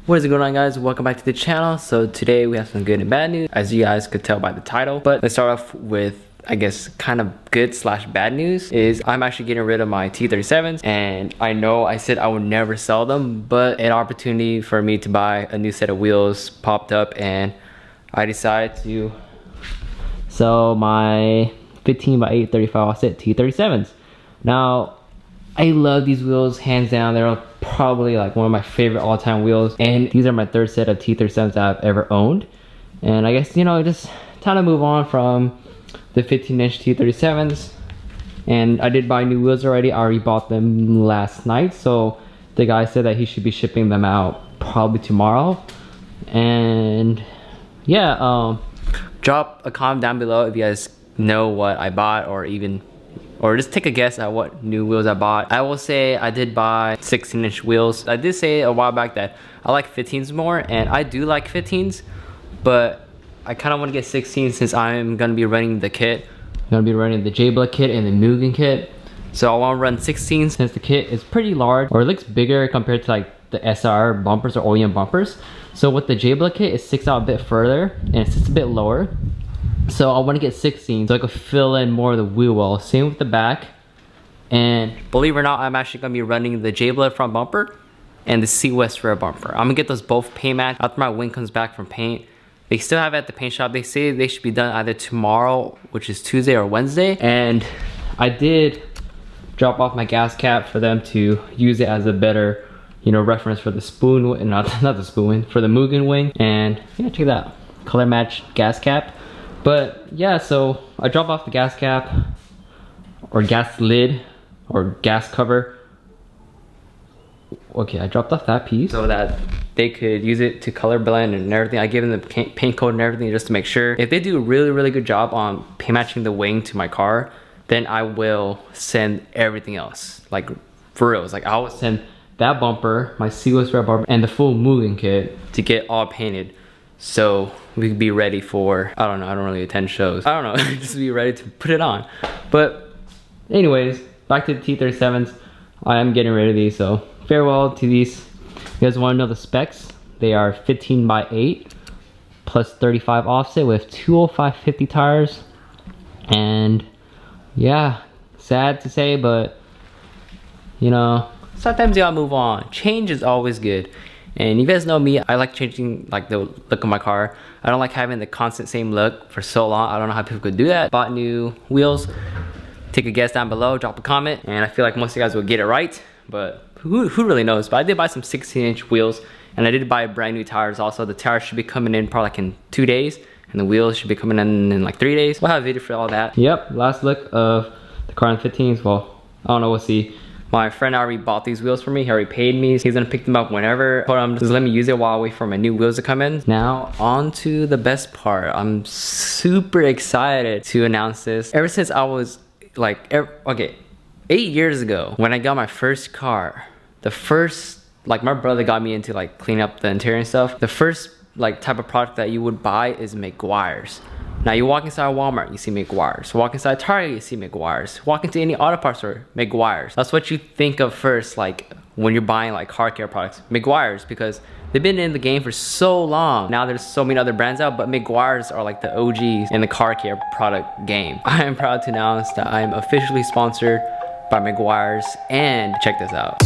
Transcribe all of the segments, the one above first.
What is going on, guys? Welcome back to the channel. So today we have some good and bad news, as you guys could tell by the title. But let's start off with, I guess, kind of good slash bad news is I'm actually getting rid of my TE37's, and I know I said I would never sell them, but an opportunity for me to buy a new set of wheels popped up, and I decided to sell my 15x8 35 offset TE37's. Now, I love these wheels, hands down. They're probably like one of my favorite all-time wheels, and these are my third set of TE37's that I've ever owned. And I guess, you know, just time to move on from the 15-inch TE37's. And I did buy new wheels already. I already bought them last night, so the guy said that he should be shipping them out probably tomorrow. And yeah, drop a comment down below if you guys know what I bought, or just take a guess at what new wheels I bought. I will say I did buy 16-inch wheels. I did say a while back that I like 15s more, and I do like 15s, but I kind of want to get 16s since I'm going to be running the kit. I'm going to be running the J-Block kit and the Mugen kit. So I want to run 16s since the kit is pretty large, or it looks bigger compared to like the SR bumpers or OEM bumpers. So with the J-Block kit, it sticks out a bit further and it sits a bit lower. So I want to get 16 so I could fill in more of the wheel well. Same with the back. And believe it or not, I'm actually going to be running the J-Block front bumper and the C-West rear bumper. I'm going to get those both paint matched after my wing comes back from paint. They still have it at the paint shop. They say they should be done either tomorrow, which is Tuesday, or Wednesday. And I did drop off my gas cap for them to use it as a better, you know, reference for the spoon, not the spoon wing, for the Mugen wing. And yeah, check that out. Color match gas cap. But yeah, so I dropped off the gas cap, or gas lid, or gas cover. Okay, I dropped off that piece so that they could use it to color blend and everything. I gave them the paint code and everything just to make sure. If they do a really good job on paint matching the wing to my car, then I will send everything else. Like, for reals, like I will send that bumper, my C-West rear bumper, and the full Mugen kit to get all painted. So we could be ready for, I don't know, I don't really attend shows. I don't know, just be ready to put it on. But anyways, back to the T37's. I am getting rid of these, so farewell to these. You guys want to know the specs? They are 15x8 plus 35 offset with 205/50 tires. And yeah, sad to say, but you know, sometimes you gotta move on. Change is always good. And you guys know me, I like changing like the look of my car. I don't like having the constant same look for so long. I don't know how people could do that. Bought new wheels. Take a guess down below, drop a comment, and I feel like most of you guys will get it right, but who really knows? But I did buy some 16-inch wheels, and I did buy brand new tires also. The tires should be coming in probably like in 2 days, and the wheels should be coming in like 3 days. We'll have a video for all that. Yep, last look of the car in 15s. Well, I don't know, we'll see. My friend already bought these wheels for me. He already paid me. He's gonna pick them up whenever. But just let me use it while I wait for my new wheels to come in. Now, on to the best part. I'm super excited to announce this. Ever since I was like, 8 years ago, when I got my first car, like my brother got me into like cleaning up the interior and stuff. The first like type of product that you would buy is Meguiars. Now you walk inside Walmart, you see Meguiars. Walk inside Target, you see Meguiars. Walk into any auto parts store, Meguiars. That's what you think of first, like when you're buying like car care products. Meguiars, because they've been in the game for so long. Now there's so many other brands out, but Meguiars are like the OGs in the car care product game. I am proud to announce that I am officially sponsored by Meguiars, and check this out.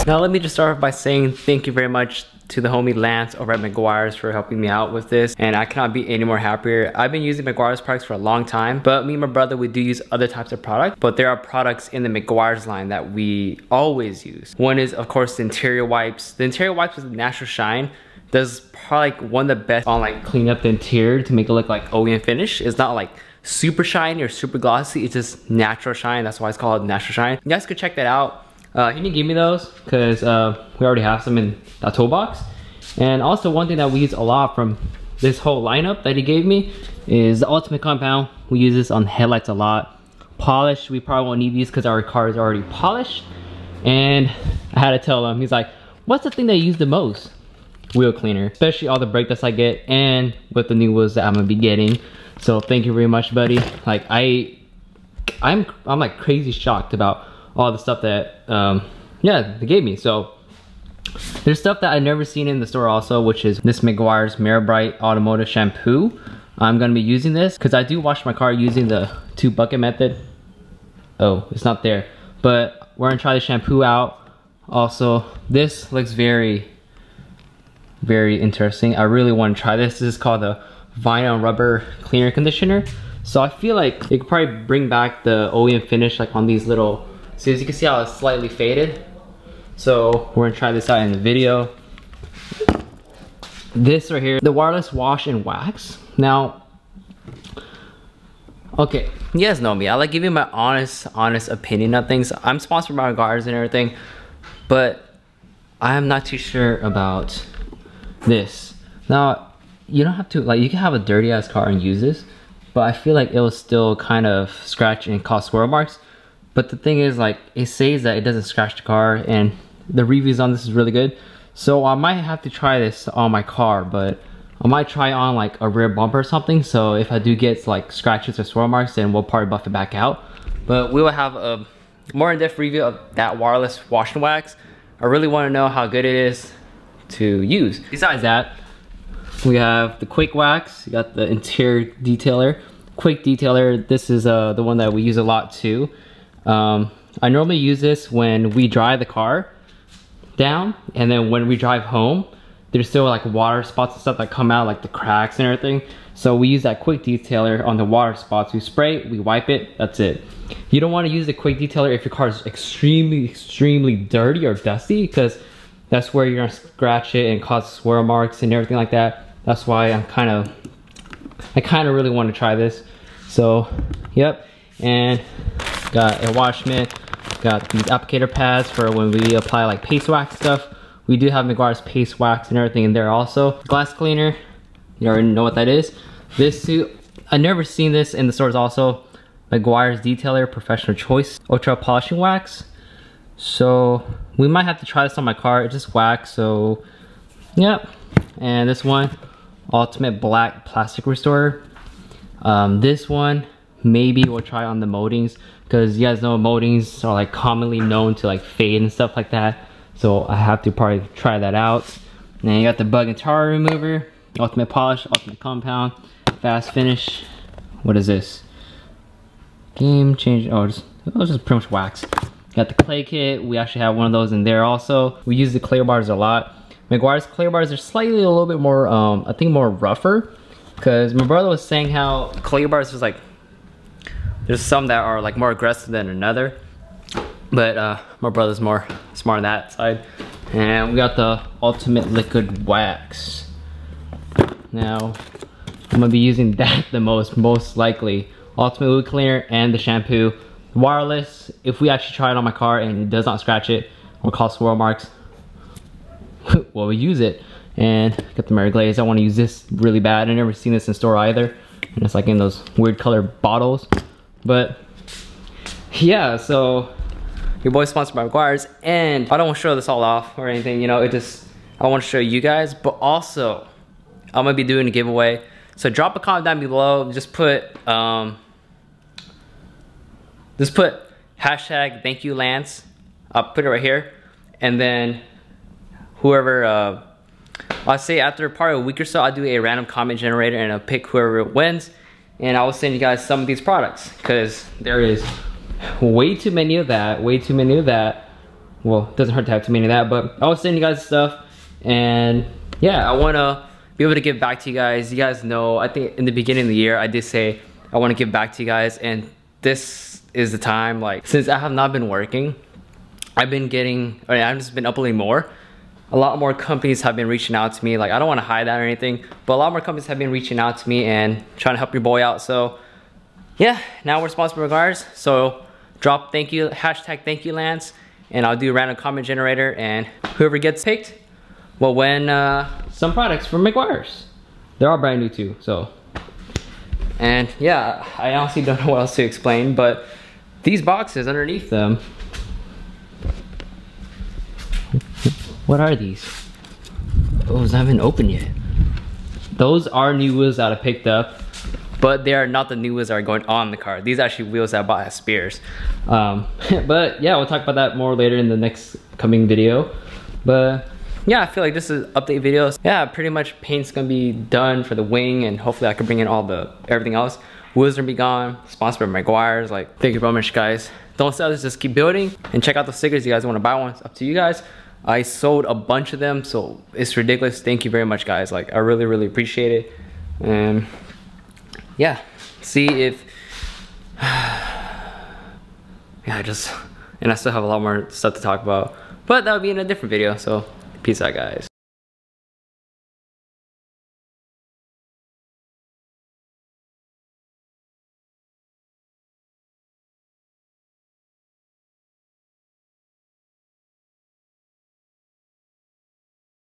Now let me just start off by saying thank you very much to the homie Lance over at Meguiars for helping me out with this, and I cannot be any more happier. I've been using Meguiars products for a long time, but me and my brother, we do use other types of products, but there are products in the Meguiars line that we always use. One is of course the interior wipes. The interior wipes with natural shine. That's probably like one of the best on like cleaning up the interior to make it look like OEM finish. It's not like super shiny or super glossy, it's just natural shine. That's why it's called natural shine. You guys could check that out. He didn't give me those because we already have some in that toolbox. And also one thing that we use a lot from this whole lineup that he gave me is the ultimate compound. We use this on headlights a lot. polish. We probably won't need these because our car is already polished. And I had to tell him, he's like, what's the thing that you use the most? Wheel cleaner, especially all the brake dust I get and with the new wheels that I'm gonna be getting. So thank you very much, buddy. Like I'm like crazy shocked about all the stuff that yeah, they gave me. So there's stuff that I've never seen in the store also, which is this Meguiars Mirror Bright Automotive Shampoo. I'm gonna be using this because I do wash my car using the 2 bucket method. Oh, it's not there. But we're gonna try the shampoo out. Also, this looks very, very interesting. I really want to try this. This is called the Vinyl and Rubber Cleaner Conditioner. So I feel like it could probably bring back the OEM finish like on these little, so as you can see how it's slightly faded. So we're gonna try this out in the video. This right here, the wireless wash and wax. Now, okay, you guys know me. I like giving my honest opinion on things. I'm sponsored by Meguiars and everything, but I'm not too sure about this. Now, you don't have to, like, you can have a dirty ass car and use this, but I feel like it will still kind of scratch and cause swirl marks. But the thing is, like, it says that it doesn't scratch the car, and the reviews on this is really good. So I might have to try this on my car, but I might try on like a rear bumper or something. So if I do get like scratches or swirl marks, then we'll probably buff it back out. But we will have a more in-depth review of that wireless wash and wax. I really want to know how good it is to use. Besides that, we have the quick wax. You got the interior detailer, quick detailer. This is the one that we use a lot too. I normally use this when we dry the car down, and then when we drive home, there's still like water spots and stuff that come out, like the cracks and everything. So we use that quick detailer on the water spots. We spray it, we wipe it, that's it. You don't want to use the quick detailer if your car is extremely dirty or dusty, because that's where you're gonna scratch it and cause swirl marks and everything like that. That's why I kind of really want to try this. So yep, and got a wash mitt, got these applicator pads for when we apply like paste wax stuff. We do have Meguiars paste wax and everything in there also. Glass cleaner, you already know what that is. This too, I've never seen this in the stores also. Meguiars Detailer Professional Choice Ultra Polishing Wax. So we might have to try this on my car. It's just wax, so yep. And this one, Ultimate Black Plastic Restorer. This one, maybe we'll try on the moldings, because you guys know moldings are like commonly known to like fade and stuff like that. So I have to probably try that out. And then you got the bug and tar remover, ultimate polish, ultimate compound, fast finish. What is this? Game change. Oh, it's just pretty much wax. Got the clay kit. We actually have one of those in there also. We use the clear bars a lot. Meguiars clear bars are slightly a little bit more, I think more rougher, because my brother was saying how clear bars is like, there's some that are like more aggressive than another. But my brother's more smart on that side. And we got the ultimate liquid wax. Now, I'm gonna be using that the most likely. Ultimate wood cleaner and the shampoo. Wireless, if we actually try it on my car and it does not scratch it or cause swirl marks, well, we use it. And got the Mary Glaze. I wanna use this really bad. I've never seen this in store either. And it's like in those weird colored bottles. But yeah, so your boy's sponsored by Meguiars, and I don't want to show this all off or anything, you know, I want to show you guys, but also I'm gonna be doing a giveaway. So drop a comment down below, just put hashtag thank you Lance. I'll put it right here, and then whoever I'll say after probably a week or so, I'll do a random comment generator and I'll pick whoever wins, and I will send you guys some of these products, because there is way too many of that. Well, it doesn't hurt to have too many of that, but I will send you guys stuff. And yeah, I want to be able to give back to you guys. You guys know, I think in the beginning of the year I did say I want to give back to you guys, and this is the time. Like, since I have not been working, I've just been uploading more. A lot more companies have been reaching out to me. Like, I don't want to hide that or anything, but a lot more companies have been reaching out to me and trying to help your boy out. So yeah, now we're sponsored by Meguiars, so drop hashtag thank you Lance, and I'll do a random comment generator, and whoever gets picked will win some products from Meguiars. They're all brand new too, so. And yeah, I honestly don't know what else to explain, but these boxes underneath them, what are these? Oh, it's not even open yet. Those are new wheels that I picked up, but they are not the new wheels that are going on the car. These are actually wheels that I bought at Spears. But yeah, we'll talk about that more later in the next coming video. But yeah, I feel like this is update videos. Yeah, pretty much paint's gonna be done for the wing, and hopefully I can bring in all the everything else. Wheels are gonna be gone, sponsored by Meguiars. Like, thank you very much, guys. Don't sell this, just keep building. And check out the stickers. You guys wanna buy one, it's up to you guys. I sold a bunch of them, so it's ridiculous. Thank you very much, guys. Like, I really, really appreciate it. And yeah, see if, yeah, and I still have a lot more stuff to talk about, but that'll be in a different video. So peace out, guys.